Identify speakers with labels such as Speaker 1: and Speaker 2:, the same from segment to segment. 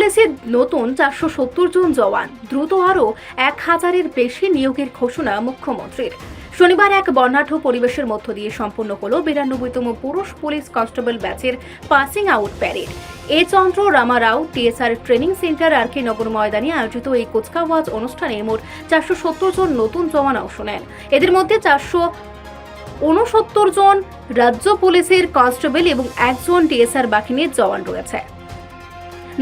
Speaker 1: পুলিশে নতুন 470 জন জওয়ান, দ্রুত আরও 1000-এর বেশি নিয়োগের ঘোষণা মুখ্যমন্ত্রীর। শনিবার এক বর্ণাঢ্য পরিবেশের মধ্য দিয়ে সম্পন্ন হল 92তম পুরুষ পুলিশ কনস্টেবল ব্যাচের পাসিং আউট প্যারেড। এ চন্দ্র রামারাও টিএসআর ট্রেনিং সেন্টার আরকে নগর ময়দানে আয়োজিত এই কুচকাওয়াজ অনুষ্ঠানে মোট 470 জন নতুন জওয়ান অংশ নেন। এদের মধ্যে 469 জন রাজ্য পুলিশের কনস্টেবল এবং 1 জন টিএসআর বাহিনীর জওয়ান রয়েছে।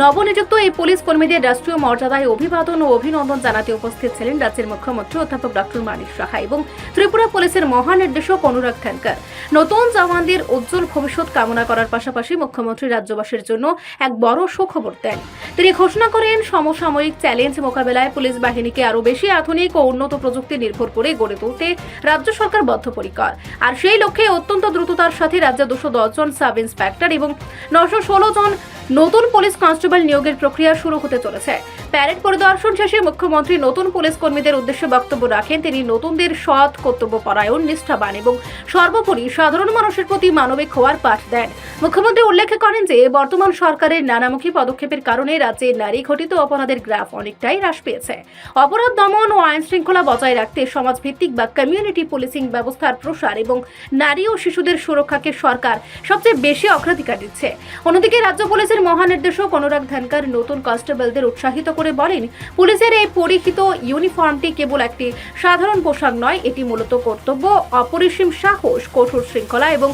Speaker 1: নবনিযুক্ত এই পুলিশ কর্মীদের রাষ্ট্রীয় মর্যাদায় অভিবাদন ও অভিনন্দন জানাতে উপস্থিত ছিলেন রাজ্যের মুখ্যমন্ত্রী অধ্যাপক ডক্টর মানিক সাহা এবং ত্রিপুরা পুলিশের মহানির্দেশক অনুরাগ ধানকার। নতুন জওয়ানদের উজ্জ্বল ভবিষ্যৎ কামনা করার পাশাপাশি মুখ্যমন্ত্রী রাজ্যবাসীর জন্য এক বড় সুখবর দেন। তিনি ঘোষণা করেন, সমসাময়িক চ্যালেঞ্জ মোকাবেলায় পুলিশ বাহিনীকে আরও বেশি আধুনিক ও উন্নত প্রযুক্তি নির্ভর করে গড়ে তুলতে রাজ্য সরকার বদ্ধপরিকর। আর সেই লক্ষ্যে অত্যন্ত দ্রুততার সাথে রাজ্যে 210 জন সাব ইন্সপেক্টর এবং 916 জন নতুন পুলিশ কনস্টেবল নিয়োগের প্রক্রিয়া শুরু হতে চলেছে। প্যারেড পরিদর্শন শেষে মুখ্যমন্ত্রী নতুন পুলিশ কর্মীদের উদ্দেশ্যে বক্তব্য রাখেন। তিনি নতুনদের সৎ, কর্তব্যপরায়ণ, নিষ্ঠাবান এবং সর্বোপরি সাধারণ মানুষের প্রতি মানবিক হওয়ার পাঠ দেন। মুখ্যমন্ত্রী উল্লেখ করেন যে বর্তমান সরকারের নানামুখী পদক্ষেপের কারণে রাজ্যে নারী ঘটিত অপরাধের গ্রাফ অনেকটাই হ্রাস পেয়েছে। অপরাধ দমন ও আইন শৃঙ্খলা বজায় রাখতে সমাজভিত্তিক বা কমিউনিটি পুলিশিং ব্যবস্থার প্রসার এবং নারী ও শিশুদের সুরক্ষাকে সরকার সবচেয়ে বেশি অগ্রাধিকার দিচ্ছে। অন্যদিকে রাজ্য পুলিশের মহানির্দেশক অনুরাগ ধানকার নতুন কনস্টেবলদের উৎসাহিত করে বলেন, পুলিশের এই পরিহিত ইউনিফর্মটি কেবল একটি সাধারণ পোশাক নয়, এটি মূলত কর্তব্য, অপরিসীম সাহস, কঠোর শৃঙ্খলা এবং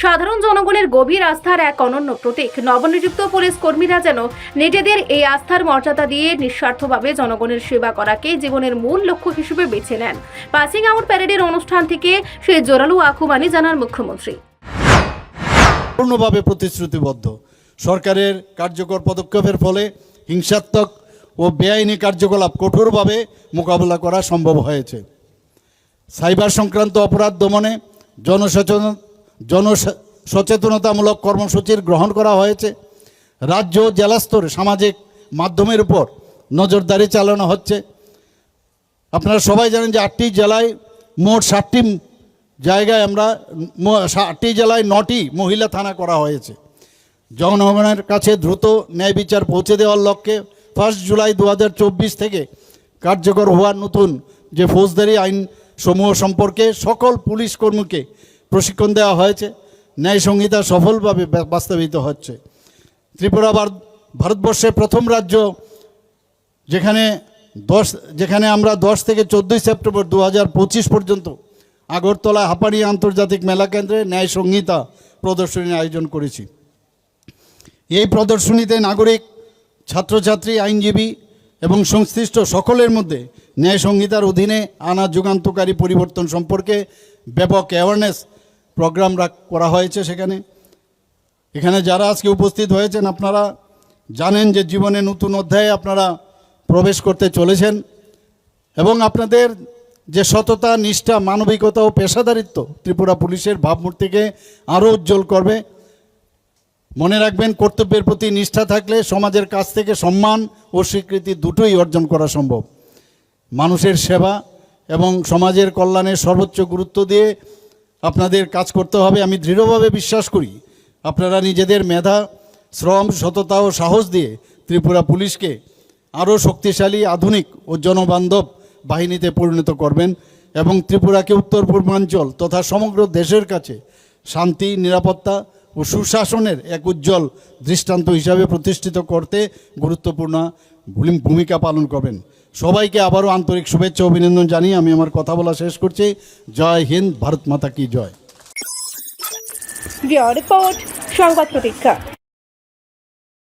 Speaker 1: সাধারণ জনগণের গভীর আস্থার এক অনন্য প্রতীক। নবনিযুক্ত পুলিশ কর্মীরা যেন নিজেদের এই আস্থার মর্যাদা দিয়ে নিঃস্বার্থভাবে জনগণের সেবা করাকে জীবনের মূল লক্ষ্য হিসেবে বেছে নেন। পাসিং আউট প্যারেডের অনুষ্ঠান থেকে সেই জোরালো আহ্বানই জানান মুখ্যমন্ত্রী।
Speaker 2: পূর্ণভাবে প্রতিশ্রুতিবদ্ধ সরকারের কার্যকর পদক্ষেপের ফলে হিংসাত্মক ও বেআইনি কার্যকলাপ কঠোরভাবে মোকাবেলা করা সম্ভব হয়েছে। সাইবার সংক্রান্ত অপরাধ দমনে জনসচেতনতামূলক কর্মসূচির গ্রহণ করা হয়েছে। রাজ্য ও জেলা স্তরে সামাজিক মাধ্যমের উপর নজরদারি চালানো হচ্ছে। আপনারা সবাই জানেন যে 8টি জেলায় মোট 60টি জায়গায় 8টি জেলায় 9টি মহিলা থানা করা হয়েছে। জনগণের কাছে দ্রুত ন্যায় বিচার পৌঁছে দেওয়ার লক্ষ্যে 1 জুলাই 2024 থেকে কার্যকর হওয়া নতুন যে ফৌজদারি আইন সমূহ সম্পর্কে সকল পুলিশ কর্মীকে প্রশিক্ষণ দেওয়া হয়েছে। ন্যায় সংহিতা সফলভাবে বাস্তবায়িত হচ্ছে। ত্রিপুরা ভারতবর্ষের প্রথম রাজ্য যেখানে আমরা 10 থেকে 14 সেপ্টেম্বর 2025 পর্যন্ত আগরতলা হাপাড়ি আন্তর্জাতিক মেলা কেন্দ্রে ন্যায় সংহিতা প্রদর্শনীর আয়োজন করেছি। এই প্রদর্শনীতে নাগরিক, ছাত্রছাত্রী, আইনজীবী এবং সংশ্লিষ্ট সকলের মধ্যে ন্যায় সংহিতার অধীনে আনা যুগান্তকারী পরিবর্তন সম্পর্কে ব্যাপক অ্যাওয়ারনেস প্রোগ্রাম করা হয়েছে। এখানে যারা আজকে উপস্থিত হয়েছেন, আপনারা জানেন যে জীবনে নতুন অধ্যায়ে আপনারা প্রবেশ করতে চলেছেন এবং আপনাদের যে সততা, নিষ্ঠা, মানবিকতা ও পেশাদারিত্ব ত্রিপুরা পুলিশের ভাবমূর্তিকে আরও উজ্জ্বল করবে। মনে রাখবেন, কর্তব্যের প্রতি নিষ্ঠা থাকলে সমাজের কাছ থেকে সম্মান ও স্বীকৃতি দুটোই অর্জন করা সম্ভব। মানুষের সেবা এবং সমাজের কল্যাণে সর্বোচ্চ গুরুত্ব দিয়ে আপনাদের কাজ করতে হবে। আমি দৃঢ়ভাবে বিশ্বাস করি আপনারা নিজেদের মেধা, শ্রম, সততা ও সাহস দিয়ে ত্রিপুরা পুলিশকে আরও শক্তিশালী, আধুনিক ও জনবান্ধব বাহিনীতে পরিণত করবেন এবং ত্রিপুরাকে উত্তর পূর্বাঞ্চল তথা সমগ্র দেশের কাছে শান্তি, নিরাপত্তা ও সুশাসনের এক উজ্জ্বল দৃষ্টান্ত হিসাবে প্রতিষ্ঠিত করতে গুরুত্বপূর্ণ ভূমিকা পালন করবেন। সবাইকে আবারও আন্তরিক শুভেচ্ছা অভিনন্দন জানিয়ে আমি আমার কথা বলা শেষ করছি। জয় হিন্দ, ভারত মাতা কি জয়।
Speaker 1: রিপোর্ট সংবাদ প্রতীক্ষা।